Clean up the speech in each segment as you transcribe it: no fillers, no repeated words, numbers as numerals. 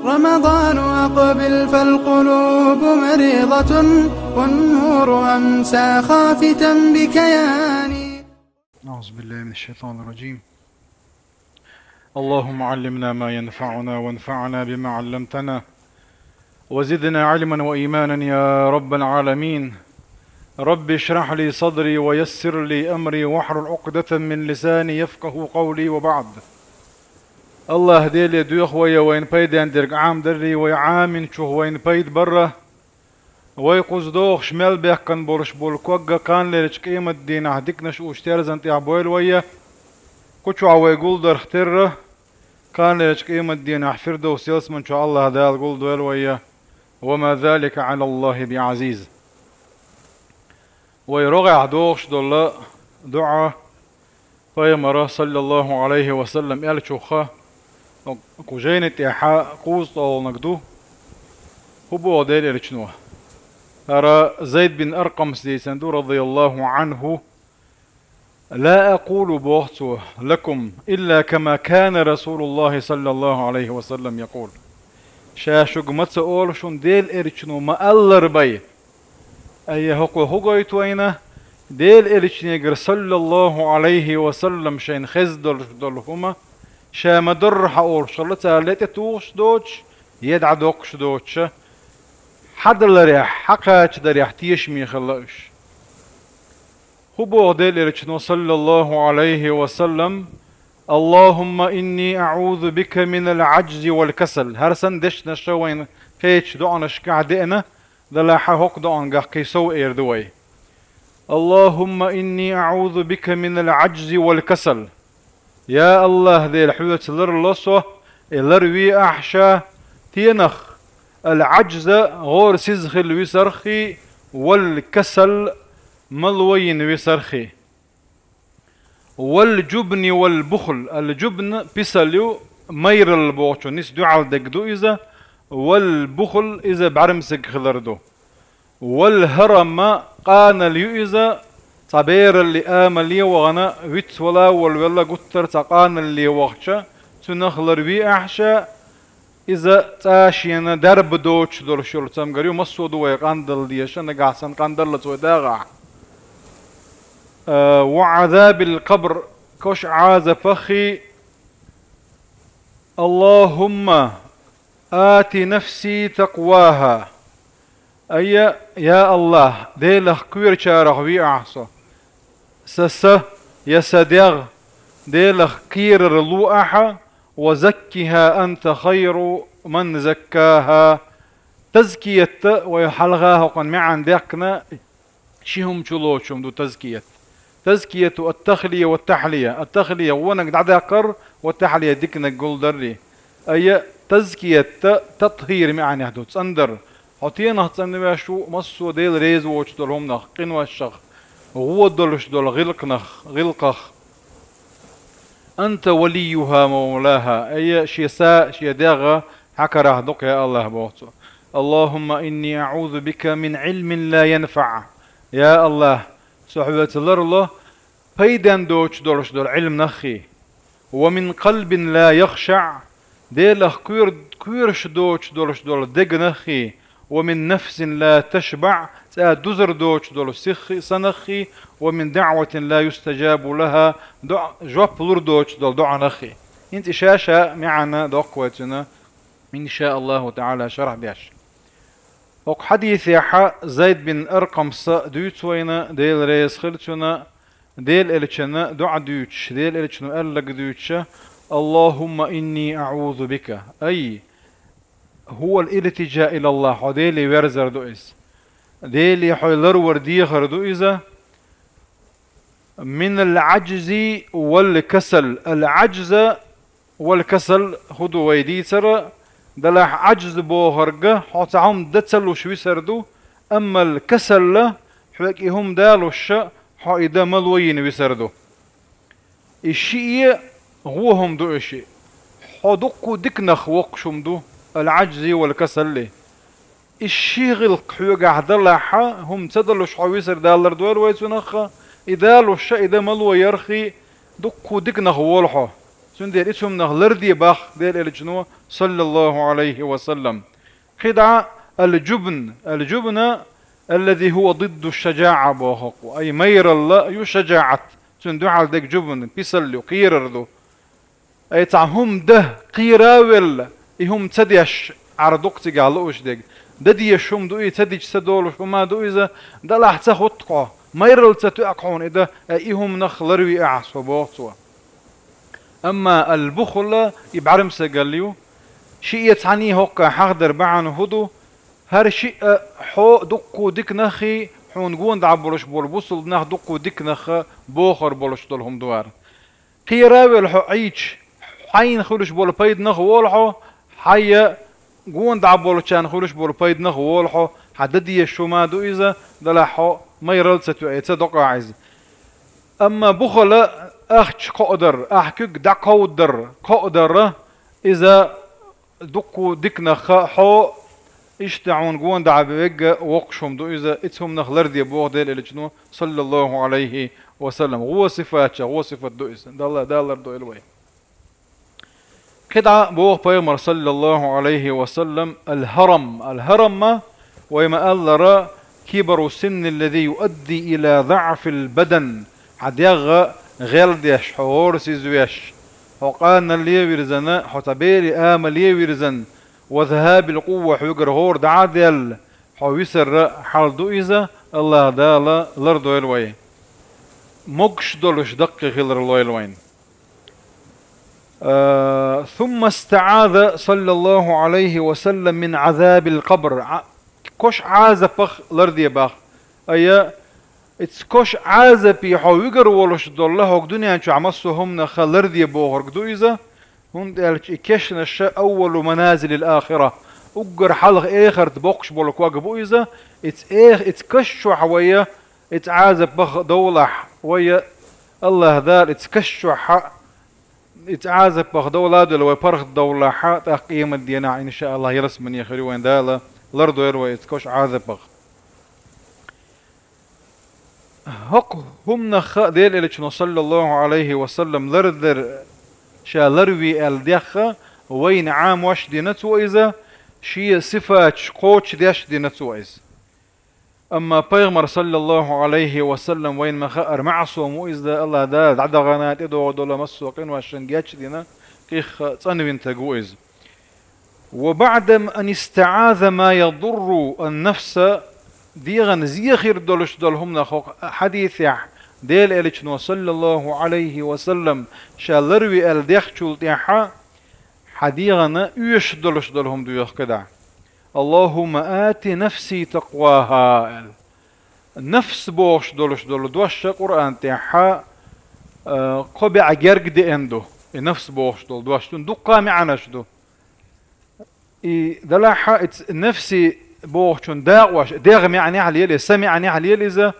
رمضان أقبل فالقلوب مريضة، والنور أمسى خافتا بكياني. أعوذ بالله من الشيطان الرجيم. اللهم علمنا ما ينفعنا وانفعنا بما علمتنا وزدنا علما وإيمانا يا رب العالمين. رب اشرح لي صدري ويسر لي أمري واحلل عقدة من لساني يفقه قولي. وبعد، الله ديلي دوخ ويا وين بيد عندك عام دري ويعامن شو وين بيد برا ويقوز دوخ شمال بيح كان بولش بول كوغا كان ليش قيمة الدين عهدك نش وشتير زنتي عبويل ويا كوشو عوي يقول در اختره كان ليش قيمة الدين احفر دو سيلس من شو الله دال قول دويل ويا وما ذلك على الله بعزيز. ويرغع دوخش دولا دعاء فيمرا صلى الله عليه وسلم قال شوخا كوجينة إحا قوز طول نقدو هو ديل إرشنوه. أرى زيد بن أرقم سيسندو رضي الله عنه: لا أقول بوحته لكم إلا كما كان رسول الله صلى الله عليه وسلم يقول. شاشق متسأول شون ديل إرشنو ما ألر بي أي هقو يتوينه ديل إرشنيقر صلى الله عليه وسلم شين خزدل دلهما شا مدر حقول شلتها ليت توش دوش يدع دوكش دوش حد الريح حقاش دريح تيشمي خلاش هو ديل إرشنو صلى الله عليه وسلم: اللهم إني أعوذ بك من العجز والكسل. هرسن دشنا شوين كيش دعنا شكعدئنا دلاحا هوك دعنا كيسو إيردوي. اللهم إني أعوذ بك من العجز والكسل. يا الله ذي الحوت لرلصه لروي أحشى تينخ العجز غور سيزخل ويسرخي والكسل ملوين ويسرخي والجبن والبخل. الجبن بيساليو مير البوچو نس دعال دقدو إذا والبخل إذا بعرمسك خلردو والهرم قان اليو إذا صبير اللي آملي وغنا ويت ولا والولا قطر تقان اللي وغشا تنخلر بي أحشا إذا تاشينا درب دوش دول شرطم قريو مصودو ويقاندل ديشا نقاسن قاندل لتوداغع. وعذاب القبر كوش عاز فخي. اللهم آت نفسي تقواها. أي يا الله ديلخ كوير شارخ وي أحصى سس يسدغ ديلخ كير رلوحة وزكها أنت خير من زكاها. تزكية ويحلغاها وقن معن ديقنا شيهم شلوشهم دو تزكية التخلية والتحلية. التخلية ونك دعداقر والتحلية ديكنا قول دري. أي تزكية تطهير معني هدو تصندر حطينا هتصنبها شو مصو ديل ريز ووش دولهم نخ قنوة الشخ غو دولش دول غلقخ أنت وليها مولاها. أي شيساء شيداغة حكره دق يا الله بوتو. اللهم إني أعوذ بك من علم لا ينفع. يا الله صحبة الله بيدان دوش دولش دول علم نخي. ومن قلب لا يخشع ديلخ كويرش دوش دولش دول دق نخي. ومن نفس لا تشبع دوزر دوش دول سنخي. ومن دعوة لا يستجاب لها جواب لور دوش دول دعا نخي. انت شاشة معنا دوقوتنا إن شاء الله تعالى شرح بيش. وق حديث يحا زيد بن أرقم دوتوينا ديل ريس خلتنا ديل إلتشنا دعا دوتش ديل إلتشنا ألق دوتش. اللهم إني أعوذ بك أي هو الالتجاء إلى الله. حديلي ورزر دوئس ديلي حيلر ورديخر دوئزة من العجز والكسل. العجز والكسل هدو ويدي ترى دلح عجز بوهرقة حتعهم دتسلو شوي سردو. أما الكسل حوكي هم دالو الشا حايدا ملوين ويسردو. الشيء هو هم دو الشيء حدقو دكنخ وقشم دو العجز والكسل لي. الشيغل حوقع عدلحا هم تدلوش حويسر دالر دوير ويتونخا إذا لو الشا إذا ملو يرخي دقو دكنخ والحو تندير اسم نغلر دي باخ دير الجنو صلى الله عليه وسلم. خدعة الجبن الذي هو ضد الشجاعة بوخق أي مير الله يشجاعت تندو على ديك جبن بيسلو قيرردو أي تعهم ده قيراول إهم تديش عردوقتي قالوش ديك ددي شوم دو تديش سدول وما دو إذا دلح تخطقه ميرل تتأقعون إذا إهم نخلروي أعصو بوغتوا. أما البخل يبعرمس قاليو شيء يتعني هوكا حقدر بعن هدو هر شيء حو دقو ديك نخي حون قون دعبولش بول بوصل نخ دقو ديك نخ بوخر بولش دولهم دوار قيراوي الحو عيش حين خولش بول بيد نخ والحو حي قون دعبولشان خولش بول بيد نخ والحو حددي الشوما دو إذا دلحو ما يرل ستدقى عايز. أما بخل أخش قدر أحكك دا قدر إذا دقو ديك نخ حو اشتعون قوان دعا بيجا وقشهم دو إذا اتهم نخلر دي بوغ ديل إلجنو صلى الله عليه وسلم. هو صفات دو إذا دالر دو إلوي كدعا بوغ بيغمر صلى الله عليه وسلم الهرم ويما ألر كبر السن الذي يؤدي إلى ضعف البدن حد يغى غير ديش حور سيزويش وقالنا اللي ويرزنا حتبيري آمل يويرزن وذهاب القوة حيقر هور دعادل حويسر حال دو إذا الله دالا لردو الوي مقش دولش دق غير الله الوين. ثم استعاذ صلى الله عليه وسلم من عذاب القبر. كوش عازبخ لردي باخ أي اتكوش عازبي حويقر ولش دولله دنيا شو عمسهم نخلردي بوهر دو إذا هون كشن الشيء أول منازل الآخرة أجر حلق آخر تبقش بولك واجبو إذا اتكشوا حويا اتعازب بخ دولة ويا الله دار اتكشوا حق اتعازب بخ دولة دول ويبرخ دولة حق تقييم الدينا إن شاء الله يرسمني يخلي وين دالة لردو يروي اتكوش عازب بخ هق هم نخ ديل إلى صلى الله عليه وسلم لردر شالروي الدخة وين عام واش دينتو إذا شي صفات قوتش ديش دينتو إذا. أما بيغمر صلى الله عليه وسلم وين ما خأر معصوم وإذا الله دا عدا غنات إدو دولا مسوقين واشن جاتش دينا كيخ تنوين تقو إذا. وبعد أن استعاذ ما يضر النفس ديغن زيخير دولش دولهم نخوق حديث ديل إليشنو صلى الله عليه وسلم شالروي الديخشول تيحا حديغنا يش دولش دولهم ديوخ كدا. اللهم آت نفسي تقواها نفس بوش دولش دول دوش قرآن تيحا قبع جرق دي اندو نفس بوش دول دوش دو قامي عناش دو دلاحا نفسي بوشون داغوش داغم يعني عليه سمع يعني عليه إذا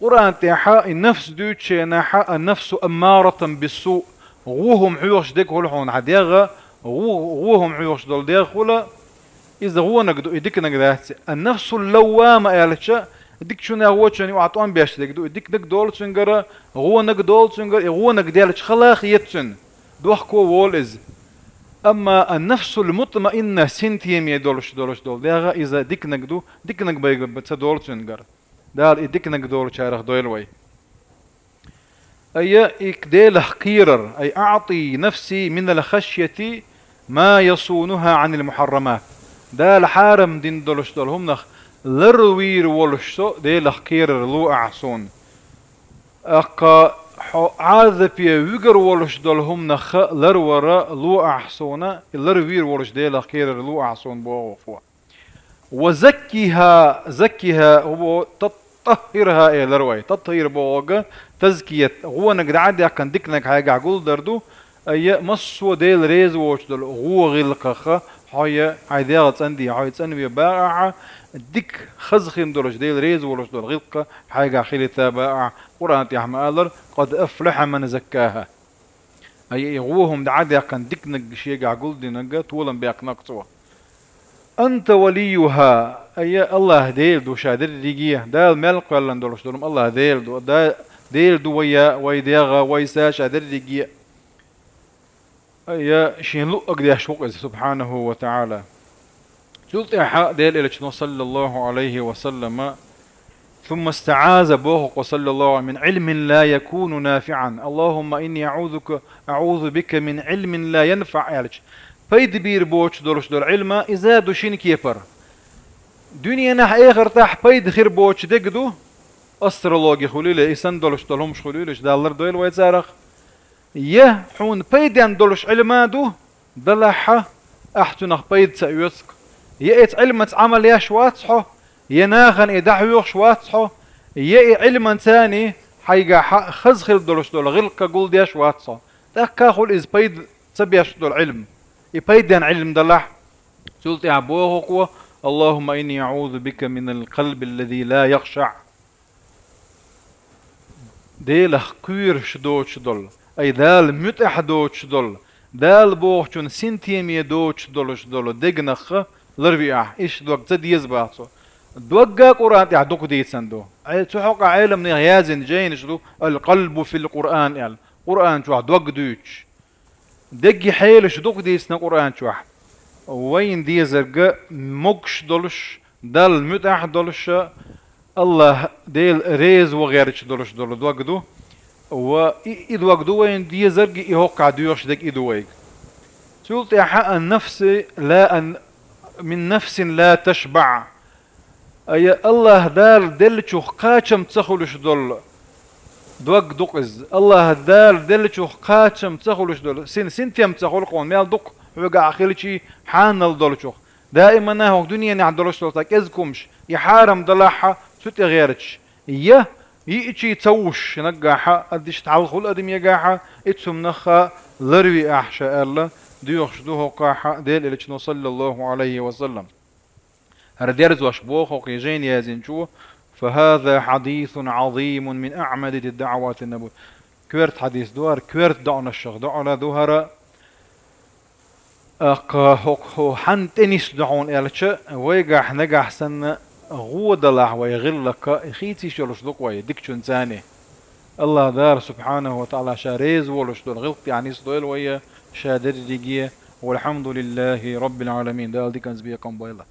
قرآن تيحا النفس دوتشي ناحا النفس أمارة بالسوء غوهم عيوش ديك هلحون عديغا غوهم عيوش دول ديغ ولا إذا غو نقدو إديك نقدات النفس اللوامة يالتشا إديك شو ناغوتشاني وعطوان بياش ديك دو إديك نقدول تنقرا غو نقدول تنقرا غو نقديالتش خلاخ يتسن دوحكو وول إز. أما النفس المطمئنة سنتيم يدولش دول ديغا إذا ديك نقدو ديك نقبايق بتدول تنقر دال إديك نقدول شارخ دويلوي أي إكديل حقيرر أي أعطي نفسي من الخشية ما يصونها عن المحرمات دال حارم دين دولش دولهم نخ لروير ولشتو ديل حقيرر لو أعصون أقا عاذب يوغر ولش دولهم نخ لرورا لو أحصونا لروير ولش ديل حقيرر لو أعصون بوغفوا وزكيها هو تطهرها إيه لروي تطهير بوغا تزكية هو نقد عادي كان ديكنك حاجة عقول دردو أي مصو ديل ريز ووش دل هو غلقخ حيا عيدات عندي حيا تنبي باع ديك خزخين دولش ديل ريز ووش دل غلقة حاجة خيلتها باع قرآن تيحم آلر قد أفلح من زكاها أي غوهم عادي كان ديكنك شيء عقول دي نجا طولا بيك نقصوا أنت وليها أي الله ديل دو شادر ديجيه دال ملك ولا ندولش دولم الله ديل دو ويا ويديغا ويسا شادر ديجيه يا شين لو أقديش وقز سبحانه وتعالى قلت يا حق ديل إلى صلى الله عليه وسلم ثم استعاذ بوه وصلى الله عليه من علم لا يكون نافعا اللهم إني أعوذ بك من علم لا ينفع يالج فيد بير بوش دولش دول علما إذا دوشين كيبر دنيا نح آخر تح فيد خير بوش دقدو أسترولوجي خليلة إسان دولش دولهمش خليلش دالر دويل ويتزارخ يه حون بيدان دولش علما دو دلحة أحتنخ بيد سأيوسك يأت علمة عمل ياش واتصحو يناغن إدعويوخ شواتصحو يأي علما تاني حيقا خزخل دولش دول غلقا قول دياش واتصحو تاكا خول إز بيد سبياش دول علم يبيدان علم دلح سلت يعبوه قوة اللهم إني أعوذ بك من القلب الذي لا يخشع ديلخ كوير شدوش دول أي دال متح دوش دول دال بوخشون سنتيمية دوش دولش دول دقنخ لربيع إيش دوك زد يزباطو دوقا قرآن يعدوك دي سندو تحقق عالم نغيازن جاين شدو القلب في القرآن يعني قرآن شو دوق دوش دقي حيل شدوك دي سنا قرآن شو وين دي زرقا مقش دولش دال متح دولش الله ديل ريز وغيرش دولش دول دوق دو وإذ وقدو وين دي زرقي يهوقع دوش دك إدويك سلت يا حق النفس لا أن من نفس لا تشبع أي الله دار دلتشو قاتشم تسخلش دول دوق دقز الله دار دلتشو قاتشم تسخلش دول سنتيم تسخل قون ميال دق وقع خلشي حانل دولشو دائما ناهو دنيا نعدلوش دولتك ازكمش يحارم دلاحة ست غيرتش يئتشي توش نقاحة اديش تعالخل ادم يقاحة اتسم نخا لروي احشاء الله ديوخش دوه قاحة ديل الاتش صلى الله عليه وسلم هرديرز واشبوخ وقيجين يازنشوه فهذا حديث عظيم من أعمدة الدعوات النبوية كويرت حديث دوار كويرت دعنا الشيخ دعنا دوهرة هو حن تنس دعون إلتش ويقح نقح سنة غود الله ويغلق خيتي شلوش دقوي دكتشون ثاني الله دار سبحانه وتعالى شاريز ولوش دول غلط يعني سدويل ويا شادر ديجيه والحمد لله رب العالمين دال دي كان زبيه قنبيله